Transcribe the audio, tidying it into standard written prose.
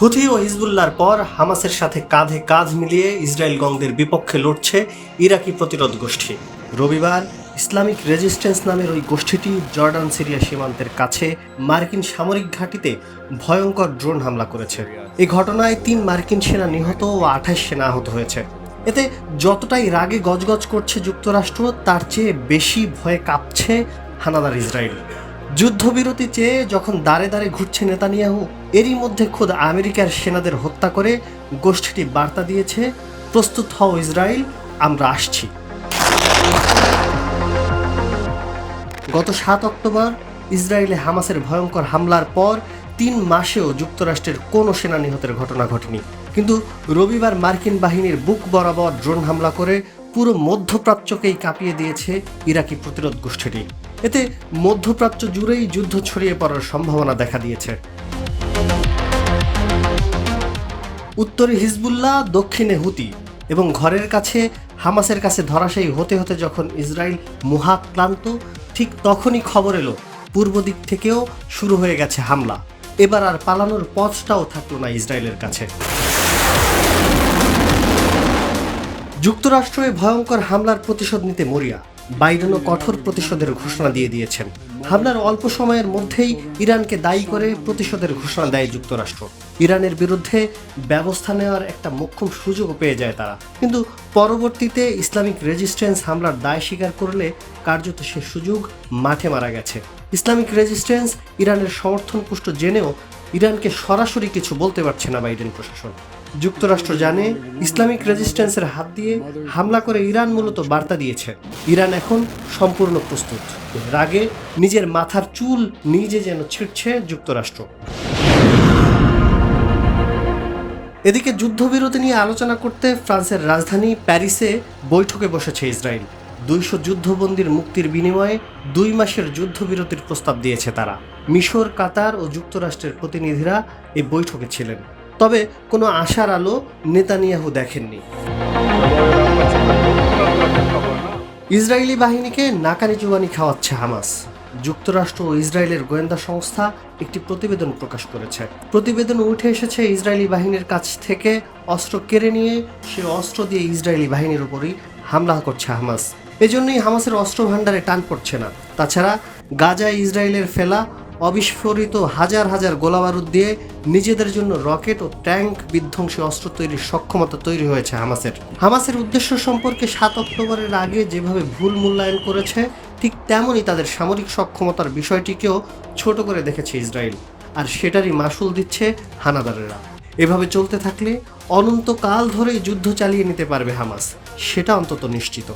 Houthi ও হিজবুল্লাহর পর হামাসের সাথে কাঁধে কাঁধ মিলিয়ে ইসরায়েল গংদের বিপক্ষে লড়ছে ইরাকি প্রতিরোধ গোষ্ঠী। রবিবার ইসলামিক রেজিস্ট্যান্স নামের ওই গোষ্ঠীটি জর্ডান সিরিয়া সীমান্তের কাছে মার্কিন সামরিক ঘাঁটিতে ভয়ঙ্কর ড্রোন হামলা করেছে। এই ঘটনায় ৩ মার্কিন সেনা নিহত ও ২৮ সেনা আহত হয়েছে। এতে যতটাই রাগে গজগজ করছে যুক্তরাষ্ট্র, তার চেয়ে বেশি ভয়ে কাঁপছে হানাদার ইসরায়েল। যুদ্ধবিরতি চেয়ে যখন দাঁড়ে দাঁড়ে ঘুরছে নেতানিয়াহু, এরই মধ্যে খোদ আমেরিকার সেনাদের হত্যা করে গোষ্ঠীটি বার্তা দিয়েছে, প্রস্তুত হও ইসরায়েল, আমরা আসছি। গত ৭ অক্টোবর ইসরায়েলে হামাসের ভয়ঙ্কর হামলার পর ৩ মাসেও যুক্তরাষ্ট্রের কোনো সেনা নিহতের ঘটনা ঘটেনি। কিন্তু রবিবার মার্কিন বাহিনীর বুক বরাবর ড্রোন হামলা করে পুরো মধ্যপ্রাচ্যকেই কাঁপিয়ে দিয়েছে ইরাকি প্রতিরোধ গোষ্ঠীটি। এতে মধ্যপ্রাচ্য জুড়েই যুদ্ধ ছড়িয়ে পড়ার সম্ভাবনা দেখা দিয়েছে। উত্তরে হিজবুল্লাহ, দক্ষিণে হুতি এবং ঘরের কাছে হামাসের কাছে ধরাশায়ী হতে হতে যখন ইসরায়েল মহাক্লান্ত, ঠিক তখনই খবর এলো পূর্ব দিক থেকেও শুরু হয়ে গেছে হামলা। এবার আর পালানোর পথটাও থাকলো না ইসরায়েলের কাছে। যুক্তরাষ্ট্র এই ভয়ঙ্কর হামলার প্রতিশোধ নিতে মরিয়া। বাইডেনও কঠোর প্রতিশোধের ঘোষণা দিয়ে দিয়েছেন। হামলার অল্প সময়ের মধ্যেই ইরানকে দায়ী করে প্রতিশোধের ঘোষণা দেয় যুক্তরাষ্ট্র। ইরানের বিরুদ্ধে ব্যবস্থা নেওয়ার একটা মোক্ষম সুযোগও পেয়ে যায় তারা। কিন্তু পরবর্তীতে ইসলামিক রেজিস্ট্যান্স হামলার দায় স্বীকার করলে কার্যত সে সুযোগ মাঠে মারা গেছে। ইসলামিক রেজিস্ট্যান্স ইরানের সমর্থনপুষ্ট জেনেও ইরানকে সরাসরি কিছু বলতে পারছে না বাইডেন প্রশাসন। যুক্তরাষ্ট্র জানে ইসলামিক রেজিস্ট্যান্সের হাত দিয়ে হামলা করে ইরান মূলত বার্তা দিয়েছে, ইরান এখন সম্পূর্ণ প্রস্তুত। রাগে নিজের মাথার চুল নিজে যেন ছিঁড়ছে যুক্তরাষ্ট্র। এদিকে যুদ্ধবিরতি নিয়ে আলোচনা করতে ফ্রান্সের রাজধানী প্যারিসে বৈঠকে বসেছে ইসরায়েল। ২০০ যুদ্ধবন্দীর মুক্তির বিনিময়ে ২ মাসের যুদ্ধবিরতির প্রস্তাব দিয়েছে তারা। মিশর, কাতার ও যুক্তরাষ্ট্রের প্রতিনিধিরা এই বৈঠকে ছিলেন। তবে কোনো আশার আলো নেতানিয়াহু দেখেননি। ইসরায়েলি বাহিনীকে নাকানি চুবানি খাওয়াচ্ছে হামাস। যুক্তরাষ্ট্র ও ইসরায়েলের গোয়েন্দা সংস্থা একটি প্রতিবেদন প্রকাশ করেছে। প্রতিবেদনে উঠে এসেছে ইসরায়েলি বাহিনীর কাছ থেকে অস্ত্র কেড়ে নিয়ে সে অস্ত্র দিয়ে ইসরায়েলি বাহিনীর উপরই হামলা করছে হামাস। এজন্যই হামাসের অস্ত্র ভাণ্ডারে টান পড়ছে না। তাছাড়া গাজায় ইসরায়েলের ফেলা অবিস্ফোরিত হাজার হাজার গোলাবারুদ দিয়ে নিজেদের জন্য রকেট ও ট্যাঙ্ক বিধ্বংসী অস্ত্র তৈরির সক্ষমতা তৈরি হয়েছে হামাসের উদ্দেশ্য সম্পর্কে ৭ অক্টোবরের আগে যেভাবে ভুল মূল্যায়ন করেছে, ঠিক তেমনই তাদের সামরিক সক্ষমতার বিষয়টিকেও ছোট করে দেখেছে ইসরায়েল। আর সেটারই মাসুল দিচ্ছে হানাদারেরা। এভাবে চলতে থাকলে অনন্তকাল ধরেই যুদ্ধ চালিয়ে নিতে পারবে হামাস, সেটা অন্তত নিশ্চিত।